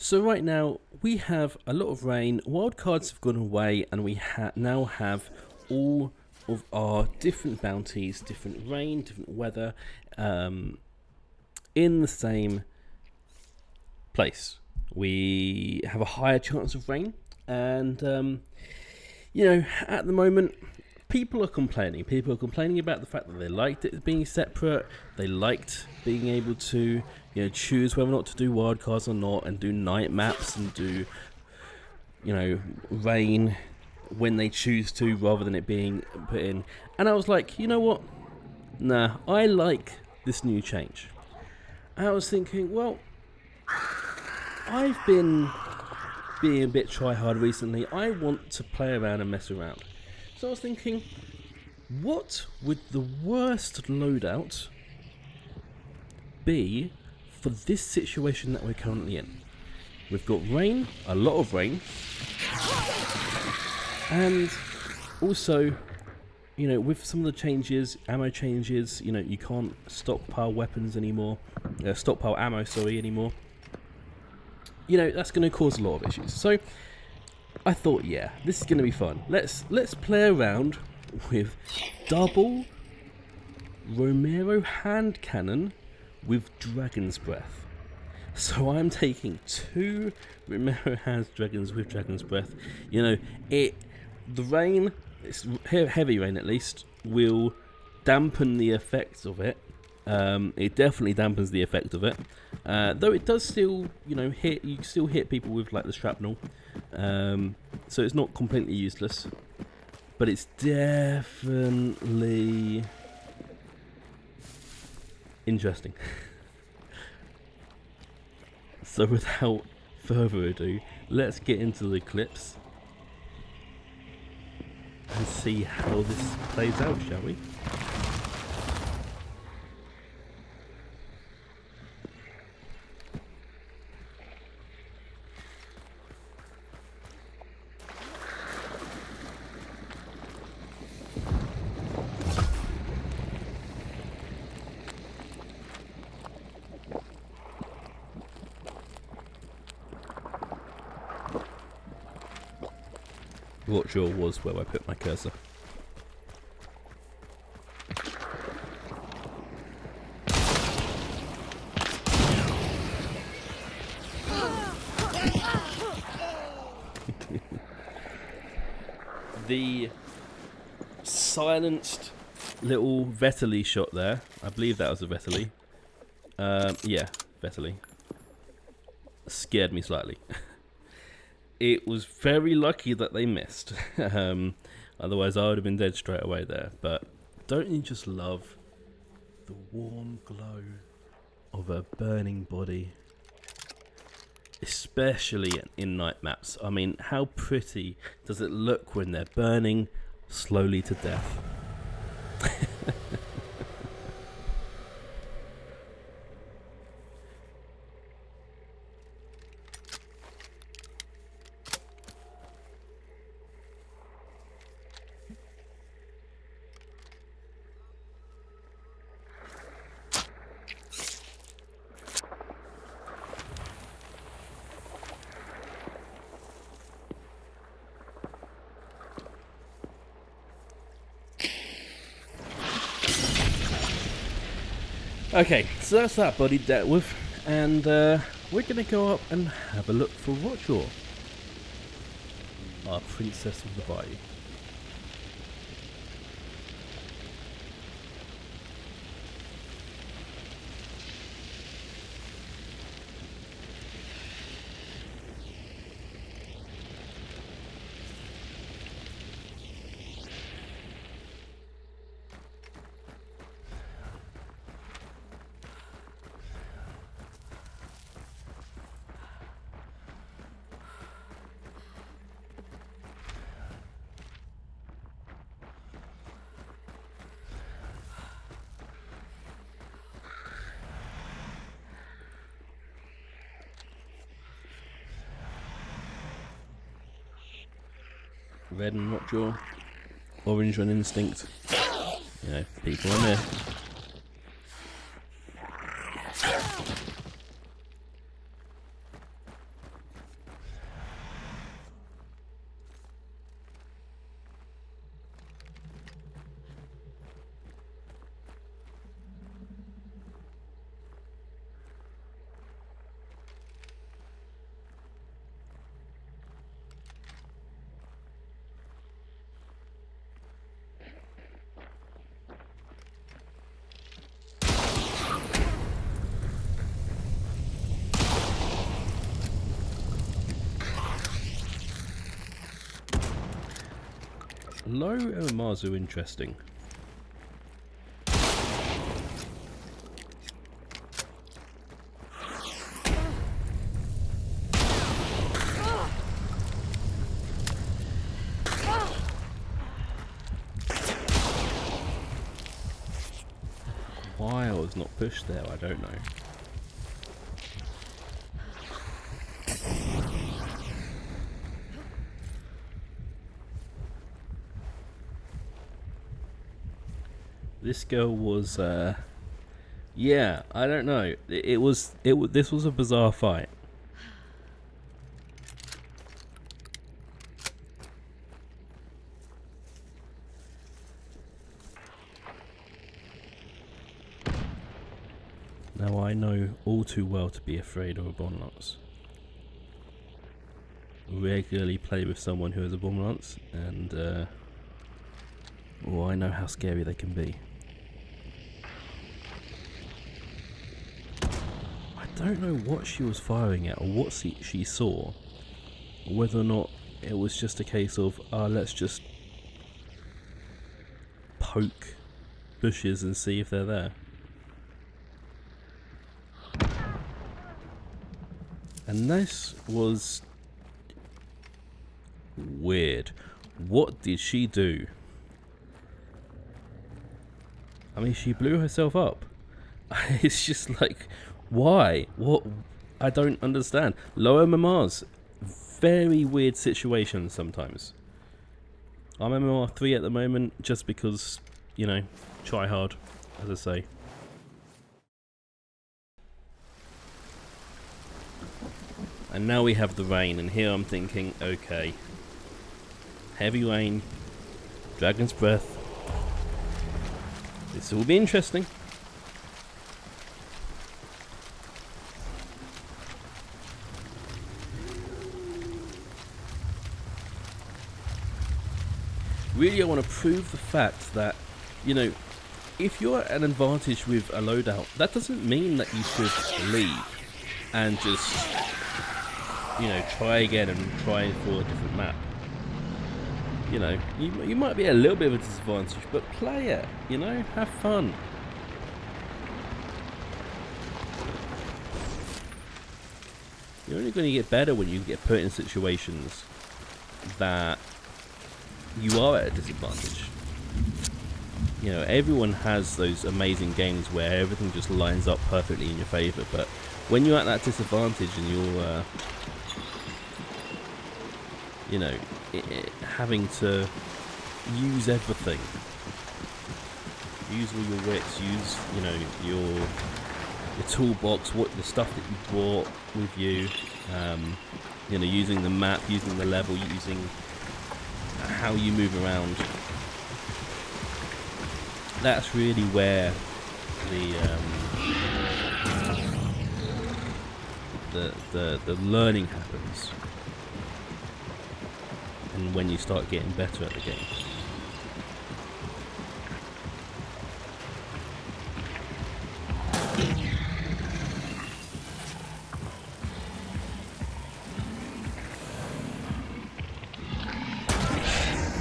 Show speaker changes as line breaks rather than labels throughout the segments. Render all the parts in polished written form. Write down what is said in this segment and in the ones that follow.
So right now we have a lot of rain, wildcards have gone away, and we now have all of our different bounties, different rain, different weather, in the same place. We have a higher chance of rain, and you know, at the moment people are complaining. People are complaining about the fact that they liked it being separate. They liked being able to, you know, choose whether or not to do wildcards or not, and do night maps and do, you know, rain when they choose to, rather than it being put in. And I was like, you know what? Nah, I like this new change. And I was thinking, well, I've been being a bit try-hard recently. I want to play around and mess around. So I was thinking, what would the worst loadout be for this situation that we're currently in? We've got rain, a lot of rain, and also, you know, with some of the changes, ammo changes, you know, you can't stockpile weapons anymore, stockpile ammo, sorry, anymore. You know, that's going to cause a lot of issues. So I thought, yeah, this is going to be fun. Let's play around with double ROMERO Handcannon with Dragon's Breath. So I'm taking 2 ROMERO Handcannons with Dragon's Breath. You know, the rain, it's heavy rain at least, will dampen the effects of it. It definitely dampens the effect of it, though it does still, you know, you can still hit people with like the shrapnel, so it's not completely useless, but it's definitely interesting. So without further ado, let's get into the clips and see how this plays out, shall we? Rotjaw was where I put my cursor. The silenced little Vetterli shot there, I believe that was a Vetterli. Yeah, Vetterli. Scared me slightly. It was very lucky that they missed. Otherwise I would have been dead straight away there. But don't you just love the warm glow of a burning body? Especially in night maps. I mean, how pretty does it look when they're burning slowly to death? Okay, so that's that body dealt with, and we're going to go up and have a look for Rotjaw, our princess of the bayou. Red on Rotjaw, orange on Instinct. You know, people on there. Low MMRs are interesting. Why I was not pushed there, I don't know. This girl was, yeah, I don't know. This was a bizarre fight. Now I know all too well to be afraid of a bomb lance. Regularly play with someone who has a bomb lance, and well, I know how scary they can be. I don't know what she was firing at or what she saw, or whether or not it was just a case of let's just poke bushes and see if they're there. And this was weird. What did she do? I mean, she blew herself up. It's just like, why? What? I don't understand. Low MMRs. Very weird situations sometimes. I'm MMR 3 at the moment just because, you know, try hard, as I say. And now we have the rain, and here I'm thinking, okay, heavy rain, dragon's breath, this will be interesting. Really, I want to prove the fact that, you know, if you're at an advantage with a loadout, that doesn't mean that you should leave and just, you know, try again and try for a different map. You know, you might be at a little bit of a disadvantage, but play it, you know, have fun. You're only going to get better when you get put in situations that you are at a disadvantage. You know, everyone has those amazing games where everything just lines up perfectly in your favour, but when you're at that disadvantage and you're you know, having to use everything, use all your wits, use, you know, your toolbox, what the stuff that you brought with you, you know, using the map, using the level, using how you move around. That's really where the learning happens. And when you start getting better at the game.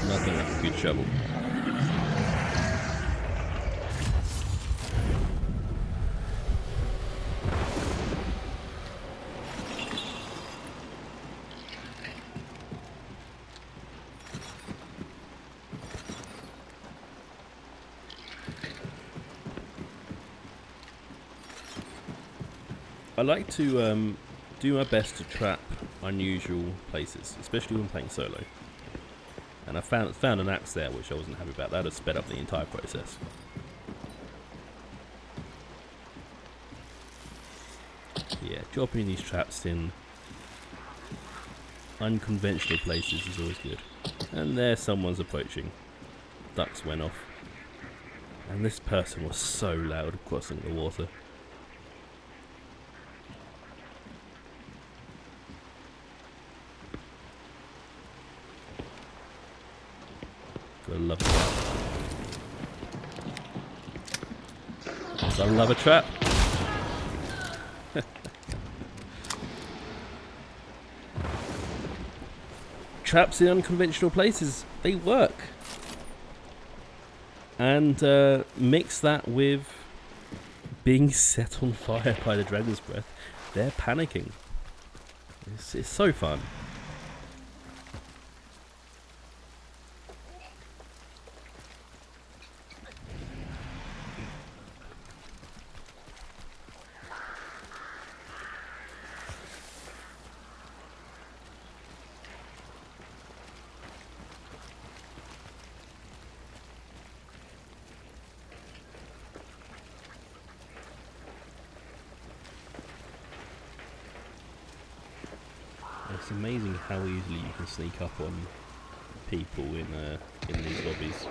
Nothing like a good shovel. I like to do my best to trap unusual places, especially when playing solo. And I found an axe there, which I wasn't happy about. That would have sped up the entire process. Yeah, dropping these traps in unconventional places is always good. And there someone's approaching. Ducks went off. And this person was so loud crossing the water. I love a trap. I love a trap. Traps in unconventional places, they work. And mix that with being set on fire by the dragon's breath. They're panicking. It's so fun. It's amazing how easily you can sneak up on people in these lobbies.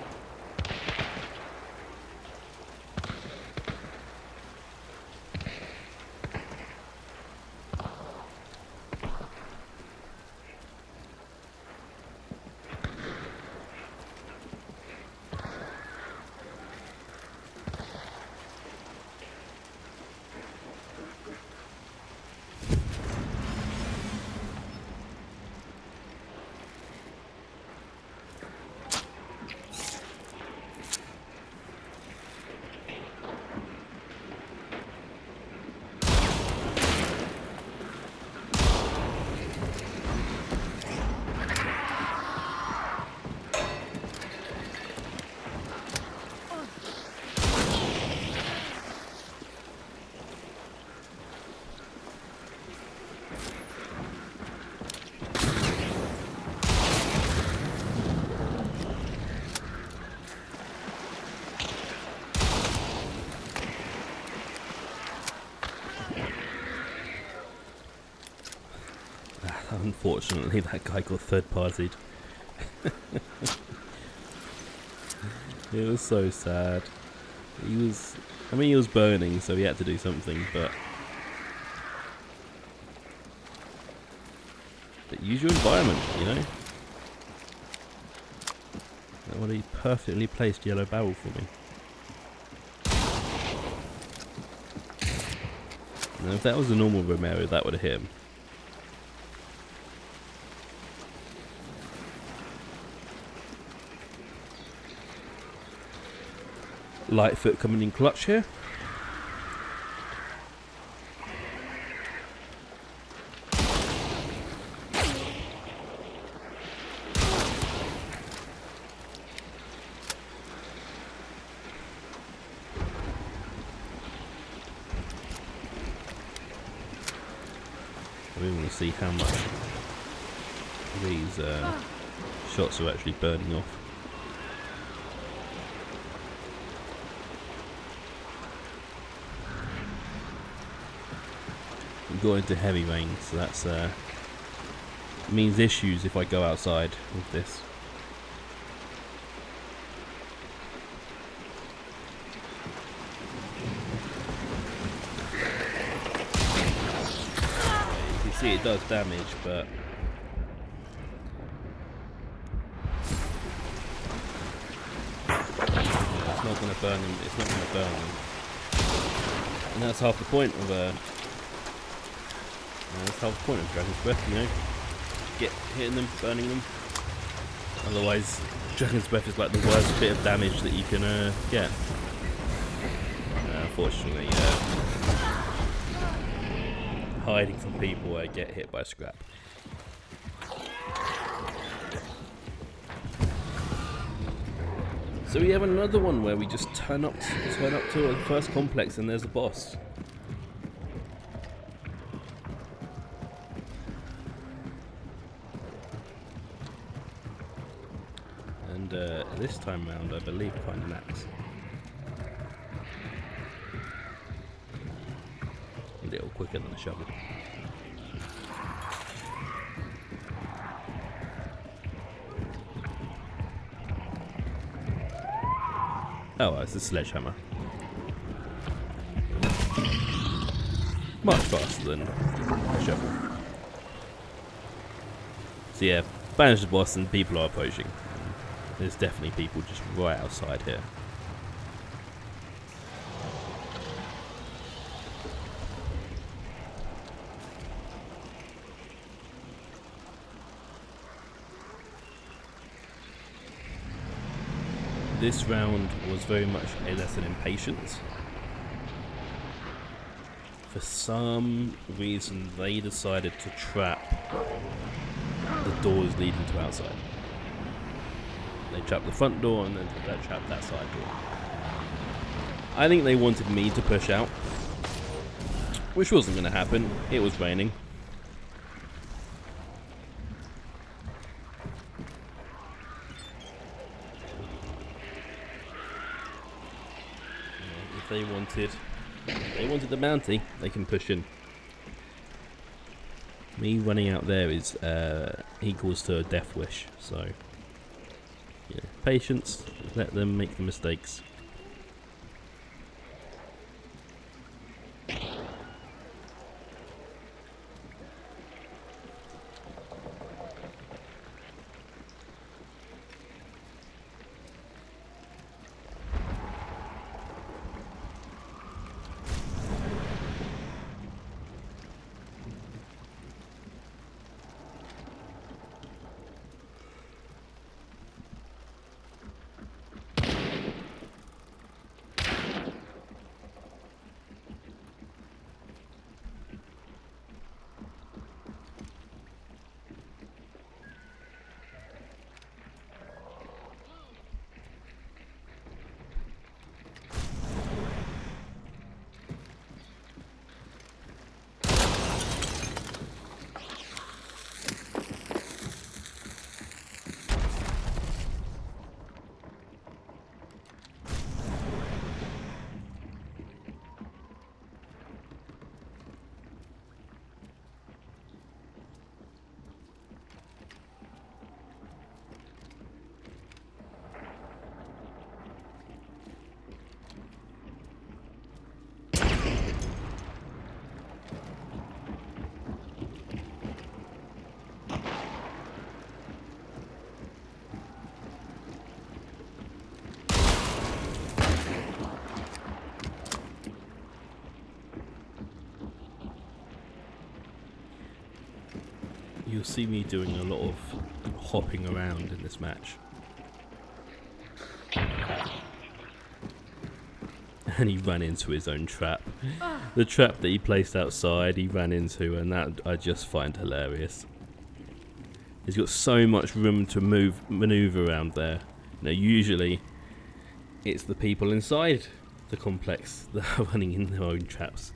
Unfortunately, that guy got third-partied. It was so sad. He was burning, so he had to do something, but use your environment, you know? That would be perfectly placed yellow barrel for me. Now, if that was a normal Romero, that would have hit him. Lightfoot coming in clutch here. We want to see how much these shots are actually burning off. Got into heavy rain, so that's means issues if I go outside with this. You can see it does damage, but it's not going to burn them. It's not going to burn them, and that's half the point of a. That's the whole point of Dragon's Breath, you know, get hitting them, burning them. Otherwise, Dragon's Breath is like the worst bit of damage that you can get. Unfortunately, hiding from people where I get hit by scrap. So we have another one where we just turn up to the first complex and there's a boss. This time round, I believe, find an axe. A little quicker than a shovel. Oh, it's a sledgehammer. Much faster than a shovel. So yeah, banish the boss and people are approaching. There's definitely people just right outside here. This round was very much a lesson in patience. For some reason, they decided to trap the doors leading to outside. They trapped the front door and then they trapped that side door. I think they wanted me to push out, which wasn't going to happen. It was raining. If they wanted the bounty, they can push in. Me running out there is equals to a death wish, so yeah, patience, let them make the mistakes. You'll see me doing a lot of hopping around in this match. And he ran into his own trap. The trap that he placed outside, he ran into, and that I just find hilarious. He's got so much room to maneuver around there. You know, usually it's the people inside the complex that are running in their own traps.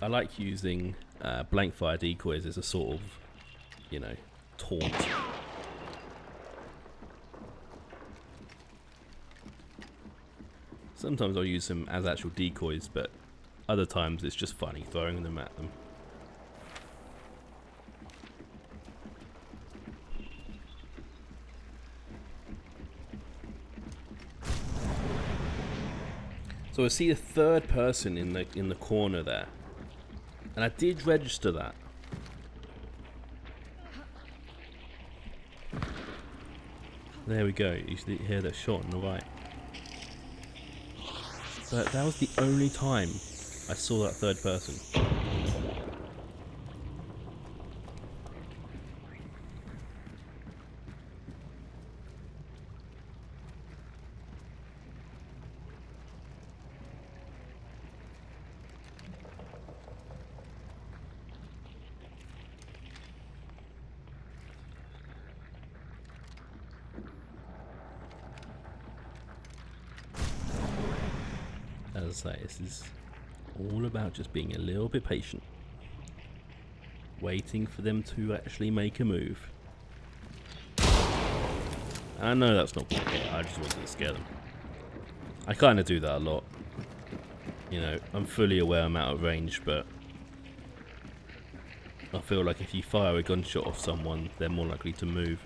I like using blank fire decoys as a sort of, you know, taunt. Sometimes I'll use them as actual decoys, but other times it's just funny throwing them at them. So I see a third person in the corner there. And I did register that. There we go. You hear that shot on the right. But that was the only time I saw that third person. As I say, this is all about just being a little bit patient, waiting for them to actually make a move. I know that's not good, I just wanted to scare them. I kind of do that a lot. You know, I'm fully aware I'm out of range, but I feel like if you fire a gunshot off someone, they're more likely to move.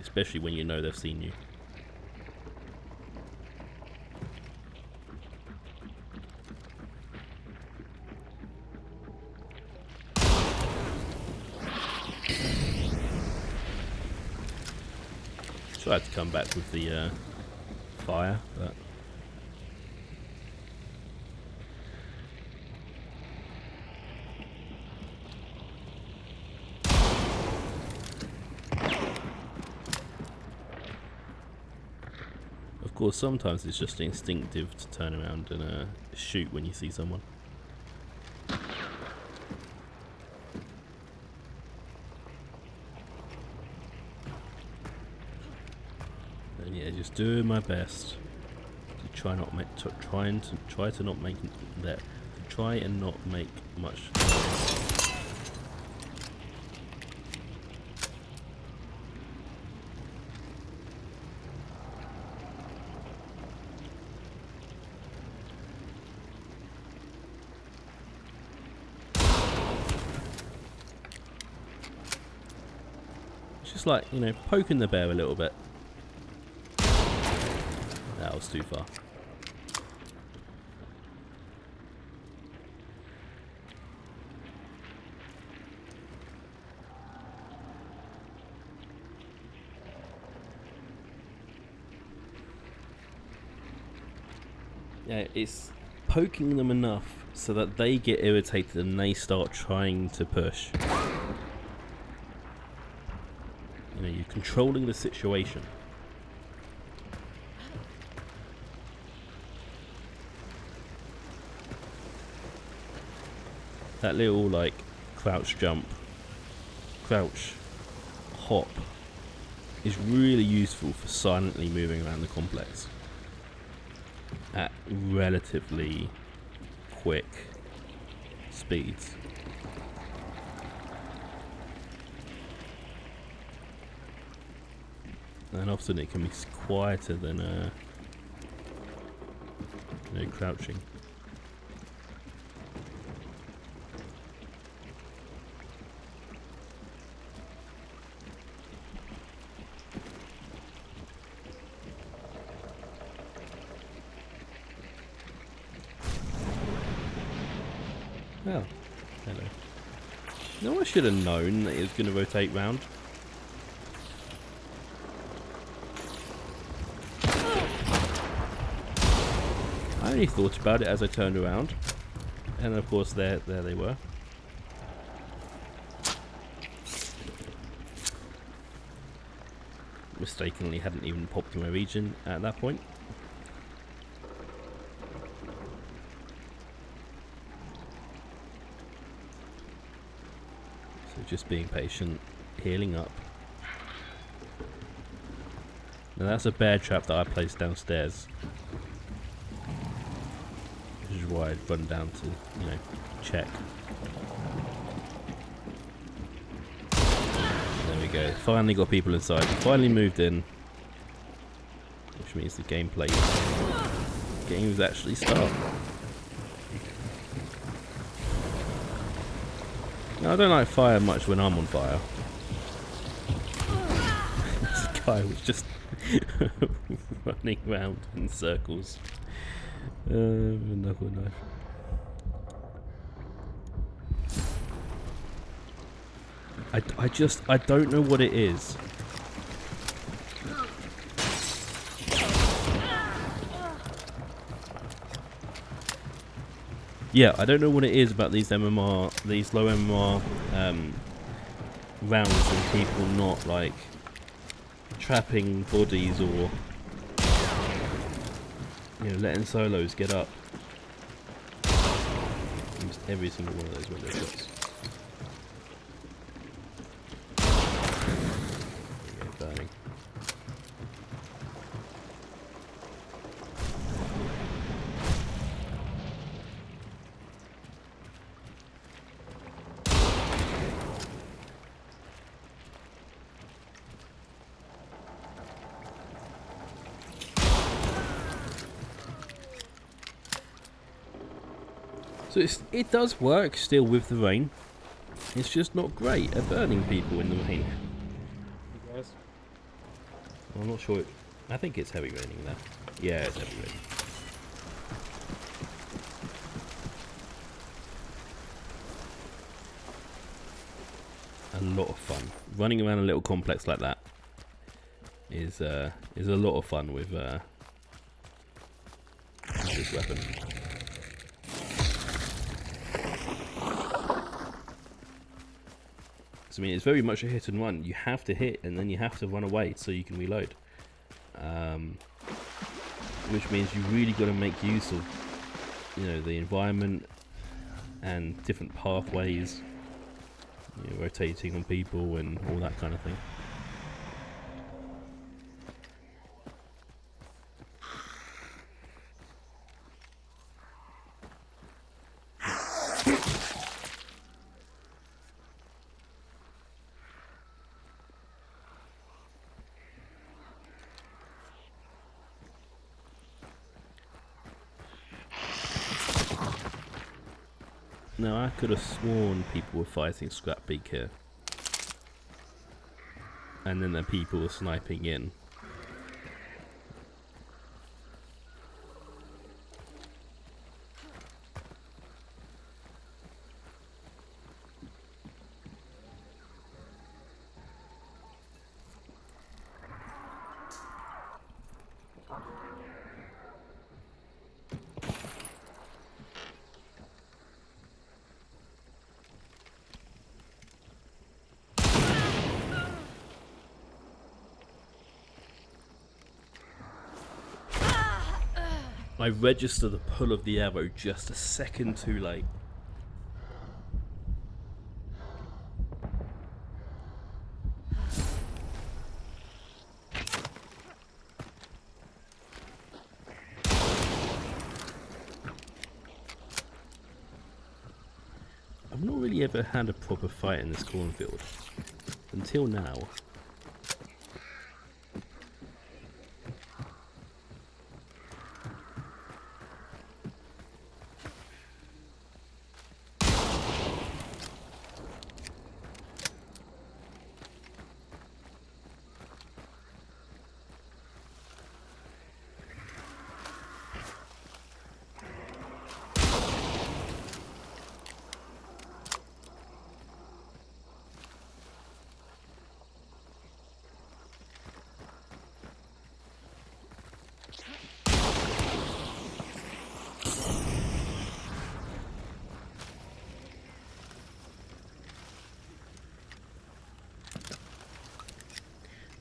Especially when you know they've seen you. tried to come back with the fire, but of course sometimes it's just instinctive to turn around and shoot when you see someone. And yeah, just doing my best to try and not make much noise. Just like, you know, poking the bear a little bit. That was too far. Yeah, it's poking them enough so that they get irritated and they start trying to push. You know, you're controlling the situation. That little, like, crouch jump, crouch hop is really useful for silently moving around the complex at relatively quick speeds. And often it can be quieter than you know, crouching. Oh, hello. No, I should have known that it was going to rotate round. I only thought about it as I turned around, and of course there they were. Mistakenly hadn't even popped in my region at that point. So just being patient, healing up. Now that's a bear trap that I placed downstairs. Which is why I'd run down to, you know, check. There we go. Finally got people inside. Finally moved in. Which means the gameplay games actually start. Now, I don't like fire much when I'm on fire. This guy was just running around in circles. Knuckle knife. I don't know what it is. Yeah, I don't know what it is about these MMR, these low MMR rounds and people not like trapping bodies or, you know, letting solos get up. Almost every single one of those window shots. There we go, burning. So it does work still with the rain. It's just not great at burning people in the rain.
Yes.
I'm not sure. I think it's heavy raining there. Yeah, it's heavy raining. A lot of fun. Running around a little complex like that is a lot of fun with this weapon. So, I mean, it's very much a hit and run. You have to hit and then you have to run away so you can reload. Which means you really got to make use of, you know, the environment and different pathways, you know, rotating on people and all that kind of thing. Now, I could have sworn people were fighting Scrap Beak here. And then the people were sniping in. I registered the pull of the arrow just a second too late. I've not really ever had a proper fight in this cornfield until now.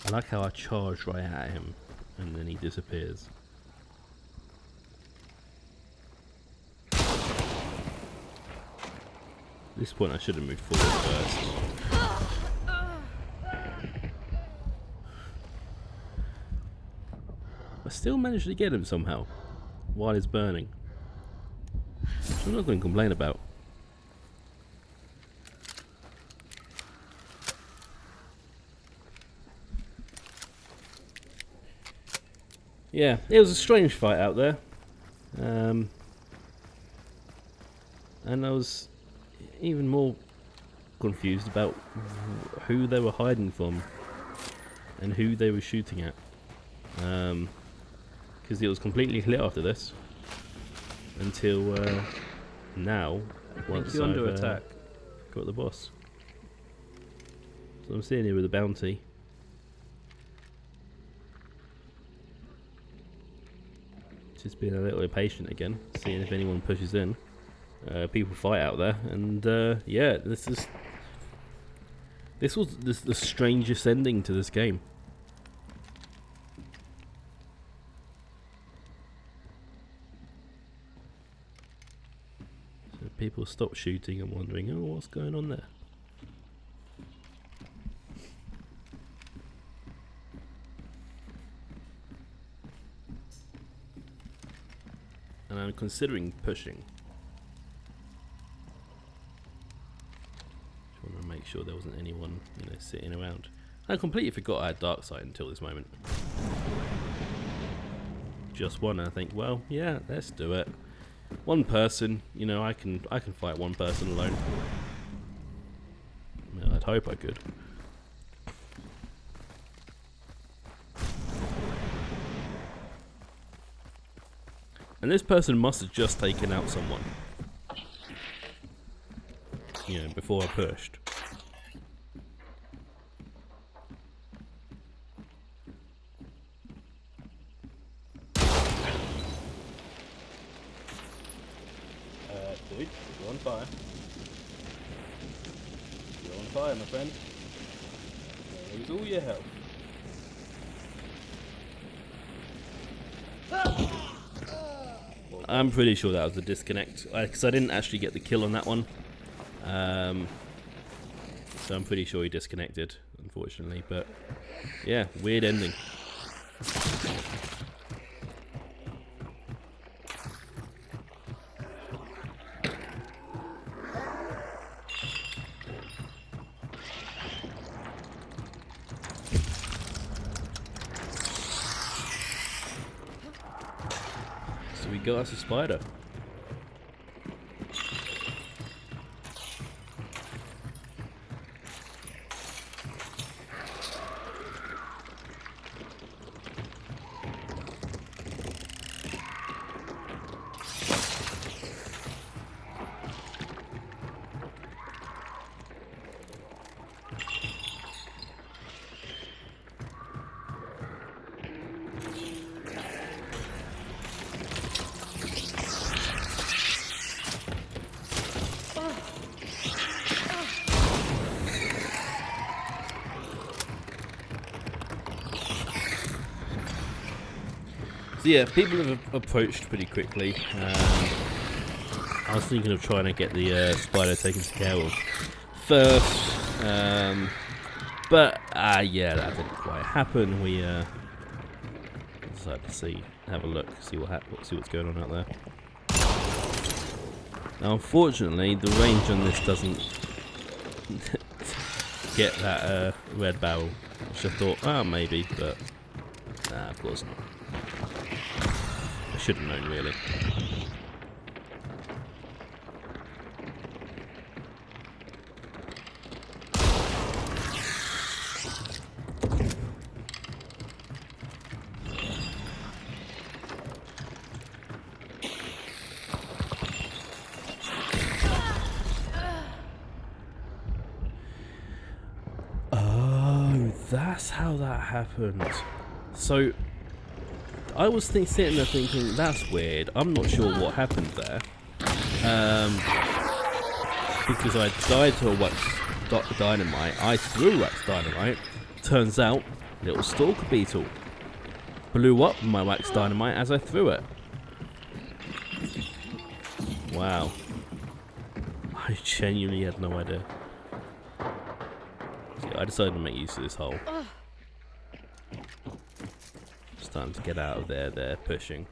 I like how I charge right at him and then he disappears. At this point I should have moved forward first. I still managed to get him somehow while he's burning. Which I'm not going to complain about. Yeah, it was a strange fight out there, and I was even more confused about who they were hiding from and who they were shooting at, because it was completely clear after this until now. Once I've under attack, got the boss. So I'm sitting here with a bounty. Just being a little impatient again, seeing if anyone pushes in. People fight out there, and yeah, this was the strangest ending to this game. So people stop shooting and wondering, oh, what's going on there? And I'm considering pushing. Just want to make sure there wasn't anyone, you know, sitting around. I completely forgot I had dark sight until this moment. Just one, and I think, well, yeah, let's do it. One person, you know, I can fight one person alone. I mean, I'd hope I could. And this person must have just taken out someone, you know, before I pushed. Dude, you're on fire. You're on fire, my friend. Lose all your health. I'm pretty sure that was a disconnect, because I didn't actually get the kill on that one. So I'm pretty sure he disconnected, unfortunately. But yeah, weird ending. So we got us a spider. So yeah, people have approached pretty quickly. I was thinking of trying to get the spider taken care of first, but yeah, that didn't quite happen. We decided to have a look, see what's going on out there. Now, unfortunately, the range on this doesn't get that red barrel, which I thought, maybe, but nah, of course not. I should have known, really. Oh, that's how that happened. So I was sitting there thinking, that's weird. I'm not sure what happened there. Because I died to a wax dynamite. I threw wax dynamite. Turns out, little stalker beetle blew up my wax dynamite as I threw it. Wow. I genuinely had no idea. So I decided to make use of this hole. It's time to get out of there. They're pushing.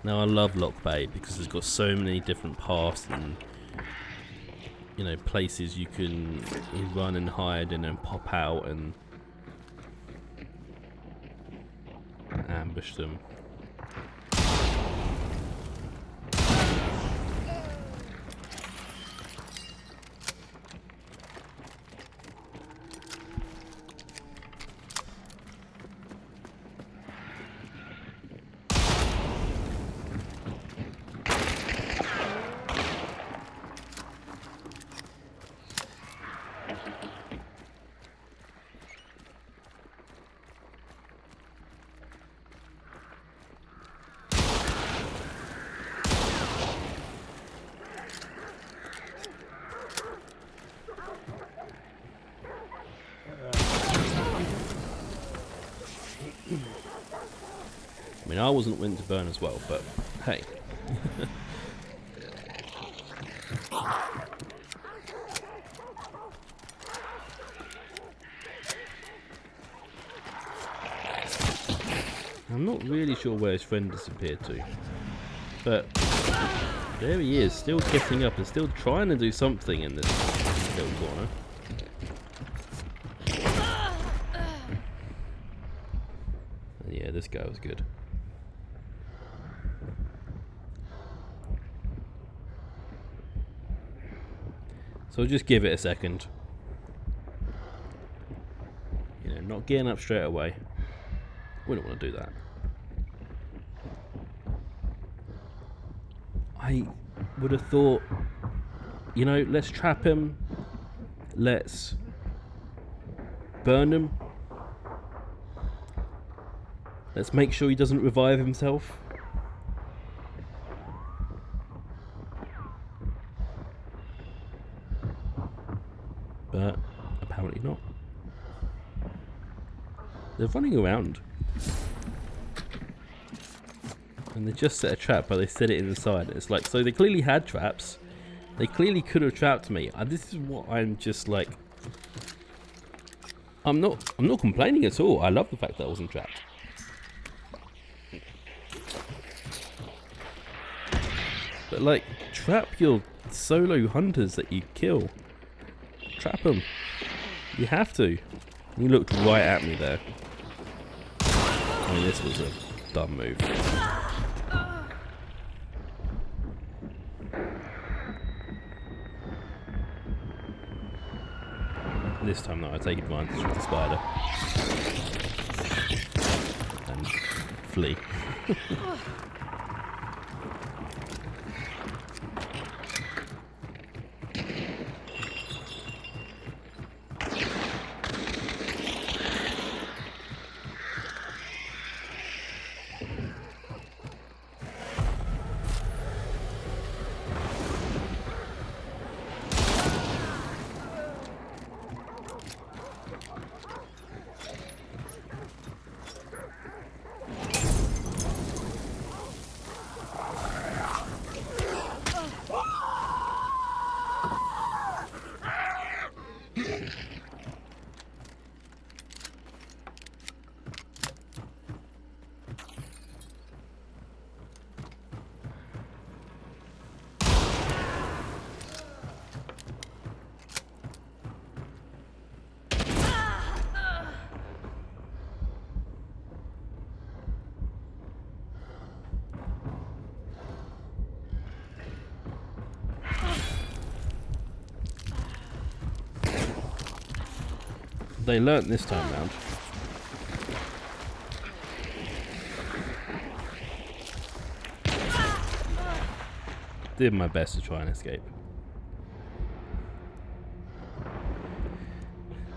Now I love Lock Bay because it's got so many different paths and, you know, places you can run and hide and then pop out and ambush them. I mean, I wasn't willing to burn as well, but hey. I'm not really sure where his friend disappeared to, but there he is, still getting up and still trying to do something in this little corner. And yeah, this guy was good. So we'll just give it a second. You know, not getting up straight away. We don't want to do that. I would have thought, you know, let's trap him. Let's burn him. Let's make sure he doesn't revive himself. But apparently not. They're running around. And they just set a trap, but they set it inside. It's like, so they clearly had traps. They clearly could have trapped me. And this is what I'm just like. I'm not complaining at all. I love the fact that I wasn't trapped. But like, trap your solo hunters that you kill. Trap them. You have to. You looked right at me there. I mean, this was a dumb move. This time though, I take advantage of the spider. And flee. They learnt this time round. Did my best to try and escape.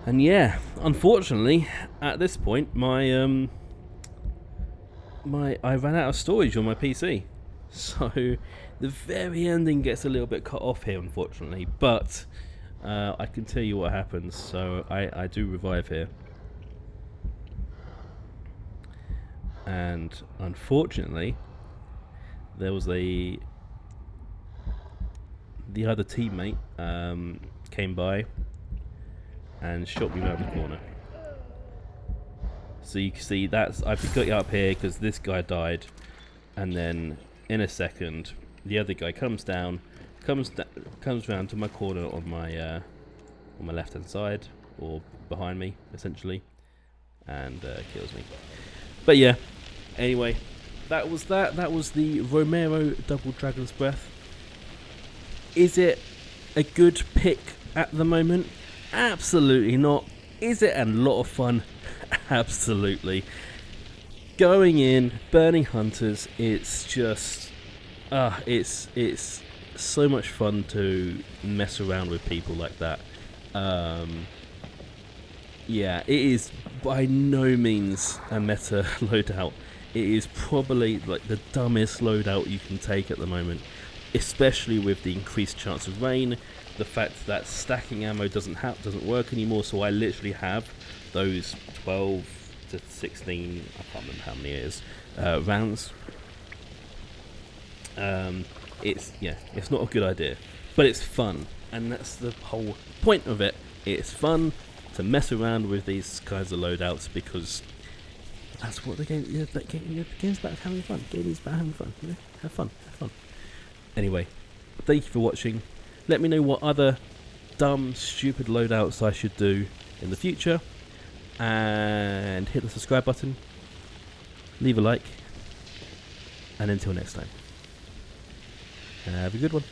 And yeah, unfortunately, at this point, I ran out of storage on my PC. So the very ending gets a little bit cut off here, unfortunately, but I can tell you what happens. So I do revive here, and unfortunately there was the other teammate came by and shot me around the corner. So you can see that's, I've got you up here because this guy died, and then in a second the other guy comes down, comes round to my corner on my left hand side, or behind me essentially, and kills me. But yeah, anyway, that was the Romero Double Dragon's Breath. Is it a good pick at the moment? Absolutely not. Is it a lot of fun? Absolutely. Going in, burning hunters, it's just it's so much fun to mess around with people like that. Yeah, it is by no means a meta loadout. It is probably like the dumbest loadout you can take at the moment, especially with the increased chance of rain, the fact that stacking ammo doesn't work anymore. So I literally have those 12 to 16, I can't remember how many it is, rounds. It's not a good idea, but it's fun, and that's the whole point of it. It's fun to mess around with these kinds of loadouts, because that's what the game. The game's about having fun. Gaming's about having fun. You know? Have fun. Anyway, thank you for watching. Let me know what other dumb, stupid loadouts I should do in the future, and hit the subscribe button, leave a like, and until next time, have a good one.